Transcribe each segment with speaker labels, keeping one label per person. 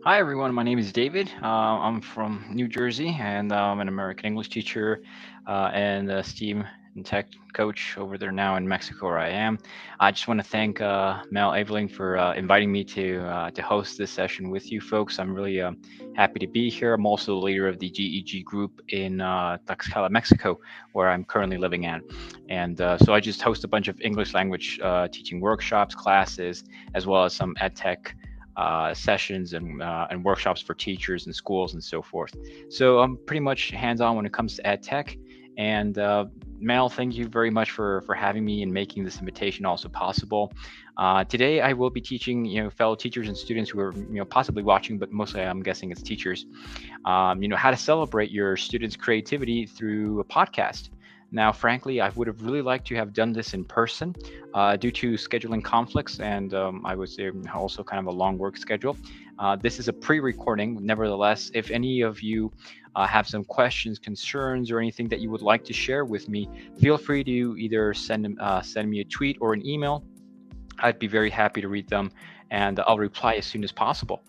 Speaker 1: Hi everyone, my name is David. I'm from New Jersey and I'm an American English teacher and a STEAM and tech coach over there now in Mexico where I am. I just want to thank Mel Aveling for inviting me to host this session with you folks. I'm really happy to be here. I'm also the leader of the GEG group in Tlaxcala, Mexico, where I'm currently living at. And so I just host a bunch of English language teaching workshops, classes, as well as some ed tech sessions and workshops for teachers and schools and so forth. So I'm pretty much hands-on when it comes to ed tech. And Mel, thank you very much for having me and making this invitation also possible. Today I will be teaching fellow teachers and students who are possibly watching, but mostly I'm guessing it's teachers. How to celebrate your students' creativity through a podcast. Now, frankly, I would have really liked to have done this in person due to scheduling conflicts, and I was also kind of a long work schedule. This is a pre-recording. Nevertheless, if any of you have some questions, concerns, or anything that you would like to share with me, feel free to either send me a tweet or an email. I'd be very happy to read them, and I'll reply as soon as possible.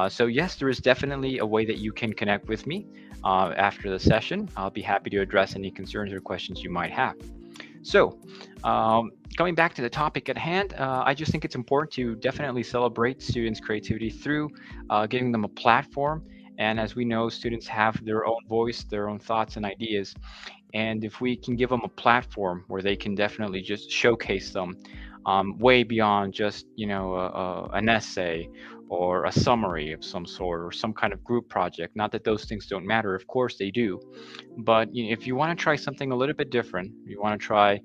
Speaker 1: So yes, there is definitely a way that you can connect with me after the session. I'll be happy to address any concerns or questions you might have. So, going back to the topic at hand, I just think it's important to definitely celebrate students' creativity through giving them a platform. And as we know, students have their own voice, their own thoughts and ideas. And if we can give them a platform where they can definitely just showcase them way beyond just an essay or a summary of some sort or some kind of group project. Not that those things don't matter, of course they do, but if you want to try something a little bit different, you want to try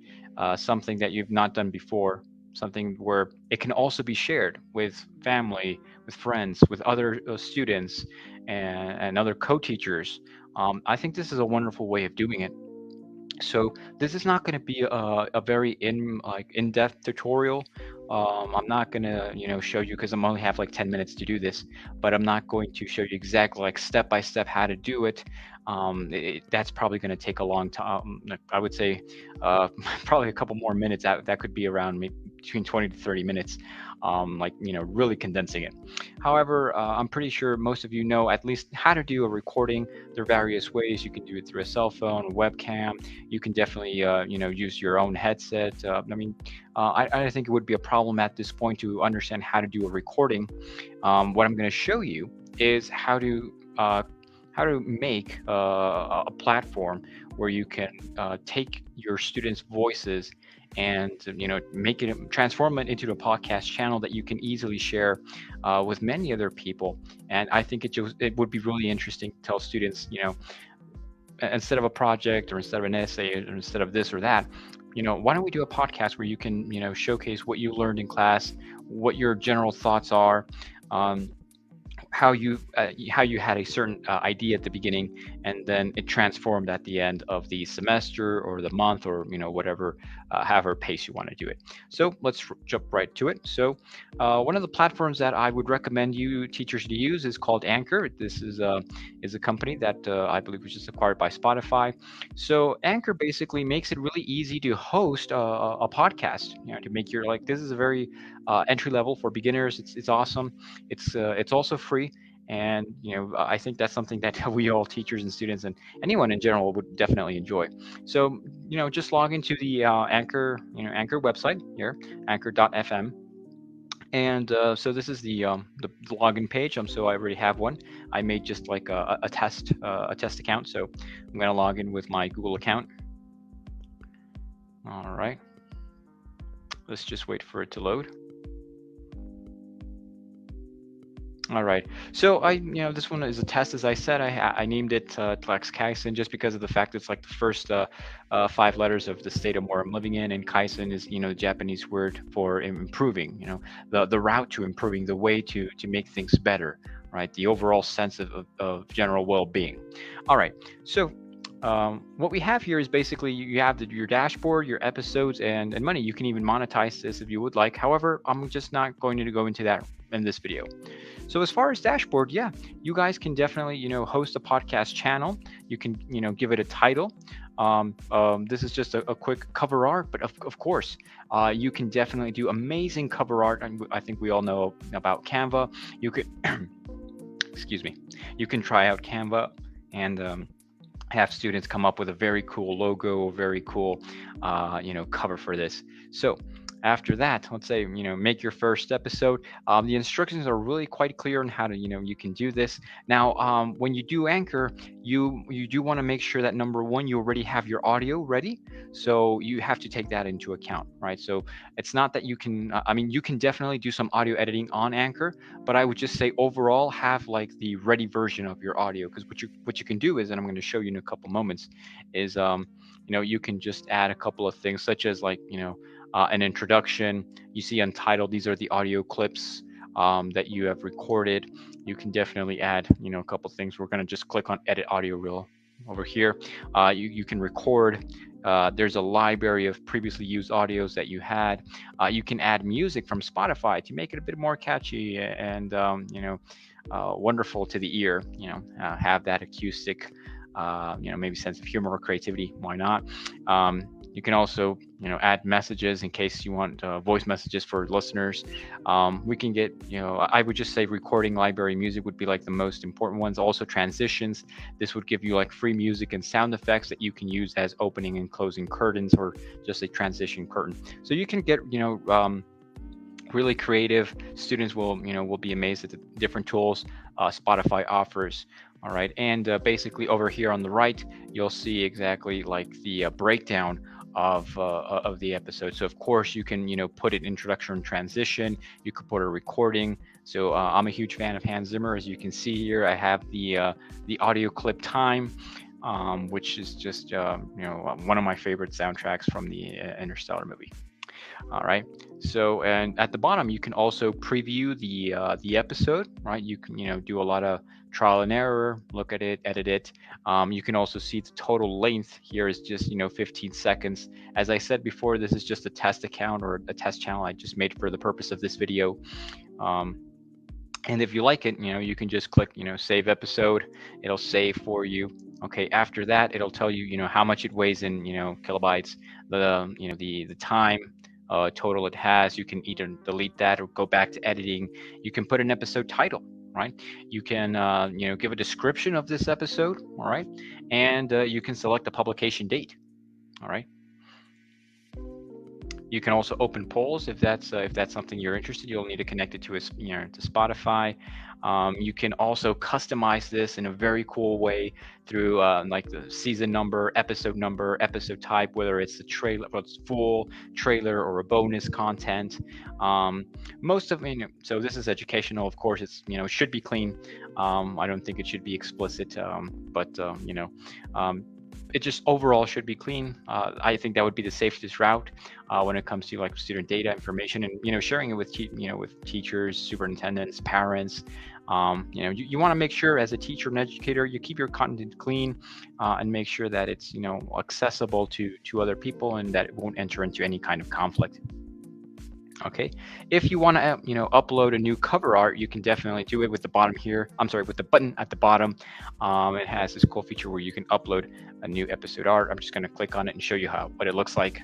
Speaker 1: something that you've not done before, something where it can also be shared with family, with friends, with other students, and other co-teachers. I think this is a wonderful way of doing it. So this is not going to be a very in-depth tutorial. I'm not going to show you because I'm only have like 10 minutes to do this, but I'm not going to show you exactly like step by step how to do it. That's probably going to take a long time. I would say probably a couple more minutes. That could be around maybe between 20 to 30 minutes, like really condensing it. However, I'm pretty sure most of you know at least how to do a recording. There are various ways. You can do it through a cell phone, a webcam. You can definitely use your own headset. I think it would be a problem at this point to understand how to do a recording. What I'm going to show you is how to make a platform where you can take your students' voices and make it transform it into a podcast channel that you can easily share with many other people. And I think it would be really interesting to tell students, instead of a project or instead of an essay or instead of this or that, why don't we do a podcast where you can showcase what you learned in class, what your general thoughts are, um, how you had a certain idea at the beginning, and then it transformed at the end of the semester or the month or whatever, however pace you want to do it. So let's jump right to it. So one of the platforms that I would recommend you teachers to use is called Anchor. This is a company that I believe was just acquired by Spotify. So Anchor basically makes it really easy to host a podcast. To make your like this is a very entry level for beginners. It's awesome. It's also free, and I think that's something that we all teachers and students and anyone in general would definitely enjoy. So just log into the Anchor website here, anchor.fm. And so this is the login page. So I already have one. I made just like a test account. So I'm going to log in with my Google account. All right. Let's just wait for it to load. All right. So this one is a test, as I said. I named it Tlaxcala just because of the fact it's like the first five letters of the state of where I'm living in, and Kaizen is the Japanese word for improving. The route to improving, the way to make things better, right? The overall sense of general well-being. All right. So what we have here is basically you have your dashboard, your episodes, and money. You can even monetize this if you would like. However, I'm just not going to go into that in this video. So as far as dashboard, yeah, you guys can definitely host a podcast channel. You can give it a title. This is just a quick cover art, but of course, you can definitely do amazing cover art. And I think we all know about Canva. You could excuse me, you can try out Canva and have students come up with a very cool logo, very cool, cover for this. So after that, let's say, make your first episode. The instructions are really quite clear on how to, you can do this. Now, when you do Anchor, you do want to make sure that number one, you already have your audio ready. So you have to take that into account, right? So it's not that you can, you can definitely do some audio editing on Anchor, but I would just say overall have like the ready version of your audio, because what you can do is, and I'm going to show you in a couple moments, is you can just add a couple of things such as like an introduction. You see Untitled, these are the audio clips that you have recorded. You can definitely add a couple of things. We're going to just click on edit audio reel over here. You can record. There's a library of previously used audios that you had. You can add music from Spotify to make it a bit more catchy and wonderful to the ear. Have that acoustic, maybe sense of humor or creativity. Why not? You can also add messages in case you want voice messages for listeners. We can get, I would just say recording library music would be like the most important ones. Also transitions. This would give you like free music and sound effects that you can use as opening and closing curtains, or just a transition curtain. So you can get really creative. Students will be amazed at the different tools Spotify offers. All right, and basically over here on the right, you'll see exactly like the breakdown of the episode. So of course you can put an introduction and transition. You could put a recording. So I'm a huge fan of Hans Zimmer. As you can see here, I have the audio clip time, which is just one of my favorite soundtracks from the Interstellar movie. All right. So, and at the bottom, you can also preview the episode, right? You can do a lot of trial and error, look at it, edit it. You can also see the total length here is just 15 seconds. As I said before, this is just a test account or a test channel I just made for the purpose of this video. And if you like it, you can just click save episode. It'll save for you. Okay, after that, it'll tell you how much it weighs in kilobytes, the time total it has. You can either delete that or go back to editing. You can put an episode title, right? You can give a description of this episode, all right, and you can select a publication date, all right. You can also open polls if that's something you're interested. You'll need to connect it to to Spotify. You can also customize this in a very cool way through like the season number, episode type, whether it's a trailer, whether it's full trailer or a bonus content. Most of so this is educational, of course. It's should be clean. I don't think it should be explicit, but it just overall should be clean. I think that would be the safest route when it comes to like student data information, and sharing it with with teachers, superintendents, parents. You want to make sure as a teacher and educator you keep your content clean and make sure that it's accessible to other people and that it won't enter into any kind of conflict. Okay, if you want to upload a new cover art, you can definitely do it with the bottom here. I'm sorry, with the button at the bottom. It has this cool feature where you can upload a new episode art. I'm just going to click on it and show you what it looks like.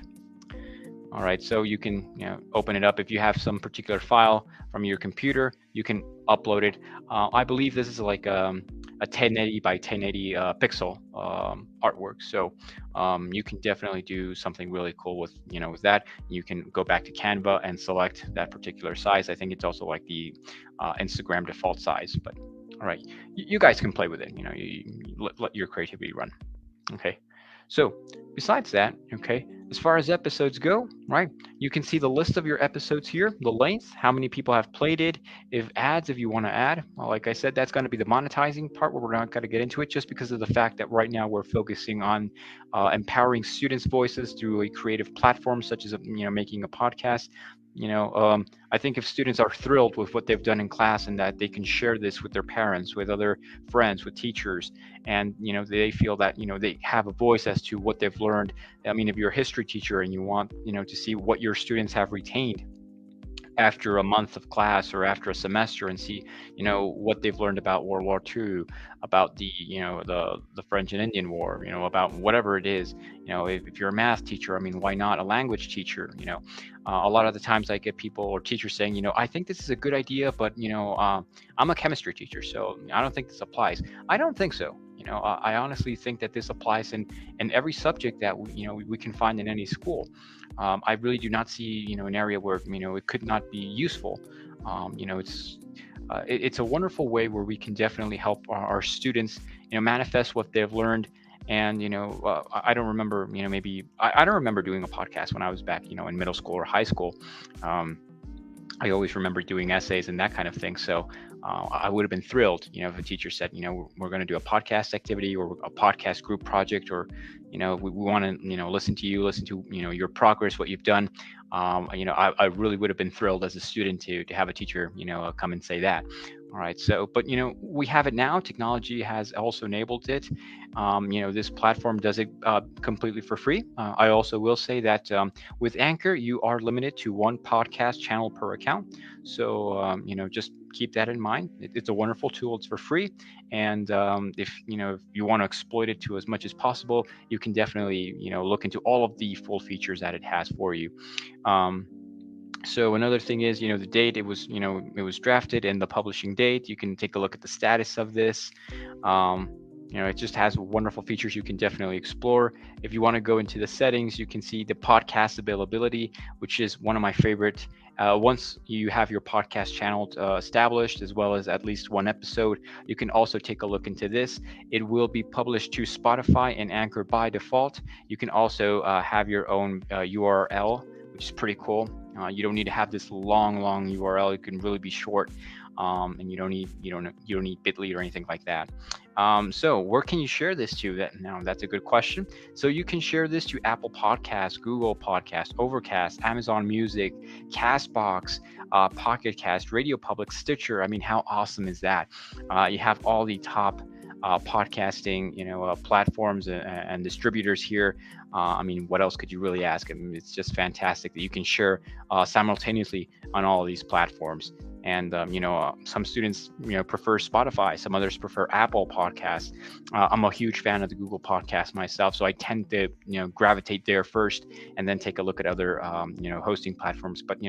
Speaker 1: All right, so you can open it up. If you have some particular file from your computer, you can upload it. I believe this is like a 1080 by 1080 pixel artwork. So you can definitely do something really cool with with that. You can go back to Canva and select that particular size. I think it's also like the Instagram default size. But all right, you guys can play with it. You let your creativity run. Okay. So besides that, okay, as far as episodes go, right, you can see the list of your episodes here, the length, how many people have played it, if you want to add. Well, like I said, that's going to be the monetizing part where we're not going to get into it just because of the fact that right now we're focusing on empowering students' voices through a creative platform such as making a podcast. I think if students are thrilled with what they've done in class and that they can share this with their parents, with other friends, with teachers, and they feel that they have a voice as to what they've learned. I mean, if you're a history teacher and you want to see what your students have retained after a month of class or after a semester and see, what they've learned about World War II, about the French and Indian War, about whatever it is. If you're a math teacher, I mean, why not a language teacher? A lot of the times I get people or teachers saying, I think this is a good idea, but I'm a chemistry teacher, so I don't think this applies. I don't think so. I honestly think that this applies in every subject that we can find in any school. I really do not see an area where it could not be useful. It's a wonderful way where we can definitely help our students manifest what they've learned. And I don't remember maybe I don't remember doing a podcast when I was back in middle school or high school. I always remember doing essays and that kind of thing. So I would have been thrilled, if a teacher said, we're going to do a podcast activity or a podcast group project, or, we want to, listen to your progress, what you've done. I really would have been thrilled as a student to have a teacher, come and say that. All right. So, but, we have it now. Technology has also enabled it. This platform does it completely for free. I also will say that with Anchor, you are limited to one podcast channel per account. So, just keep that in mind. It's a wonderful tool. It's for free. And if you want to exploit it to as much as possible, you can definitely, look into all of the full features that it has for you. So another thing is, the date it was drafted and the publishing date. You can take a look at the status of this. It just has wonderful features you can definitely explore. If you want to go into the settings, you can see the podcast availability, which is one of my favorite. Once you have your podcast channel established, as well as at least one episode, you can also take a look into this. It will be published to Spotify and Anchor by default. You can also have your own URL, which is pretty cool. You don't need to have this long URL. It can really be short, and you don't need Bitly or anything like that. So where can you share this to? That's a good question. So you can share this to Apple Podcasts, Google Podcasts, Overcast, Amazon Music, Castbox, Pocket Cast, Radio Public, Stitcher. I mean, how awesome is that? You have all the top podcasting, platforms and distributors here. I mean, what else could you really ask? I mean, it's just fantastic that you can share simultaneously on all of these platforms. And some students prefer Spotify, some others prefer Apple Podcasts. I'm a huge fan of the Google Podcast myself, so I tend to gravitate there first, and then take a look at other hosting platforms. But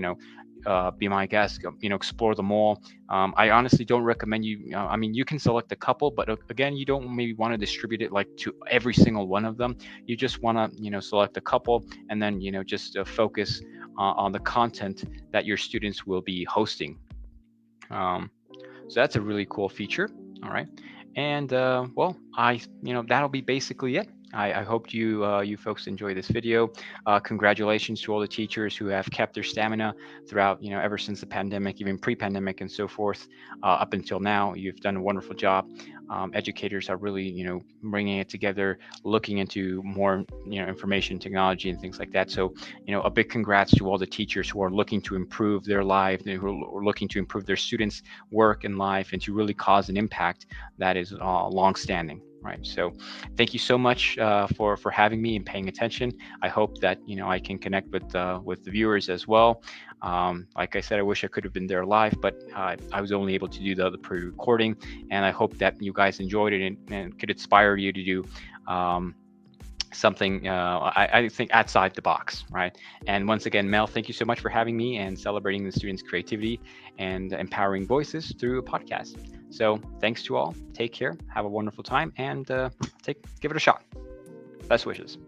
Speaker 1: be my guest, explore them all. I honestly don't recommend you. I mean, you can select a couple, but again, you don't maybe want to distribute it like to every single one of them. You just want to select a couple, and then just focus on the content that your students will be hosting. So that's a really cool feature. All right. And well, that'll be basically it. I hope you folks enjoy this video. Congratulations to all the teachers who have kept their stamina throughout, ever since the pandemic, even pre-pandemic and so forth, up until now. You've done a wonderful job. Educators are really, bringing it together, looking into more, information technology and things like that. So, a big congrats to all the teachers who are looking to improve their life, who are looking to improve their students' work and life, and to really cause an impact that is long-standing. Right. So thank you so much for having me and paying attention. I hope that I can connect with the viewers as well. Like I said, I wish I could have been there live, but I was only able to do the pre-recording, and I hope that you guys enjoyed it and could inspire you to do something I think outside the box, right? And once again, Mel, thank you so much for having me and celebrating the students' creativity and empowering voices through a podcast. So thanks to all. Take care. Have a wonderful time, and give it a shot. Best wishes.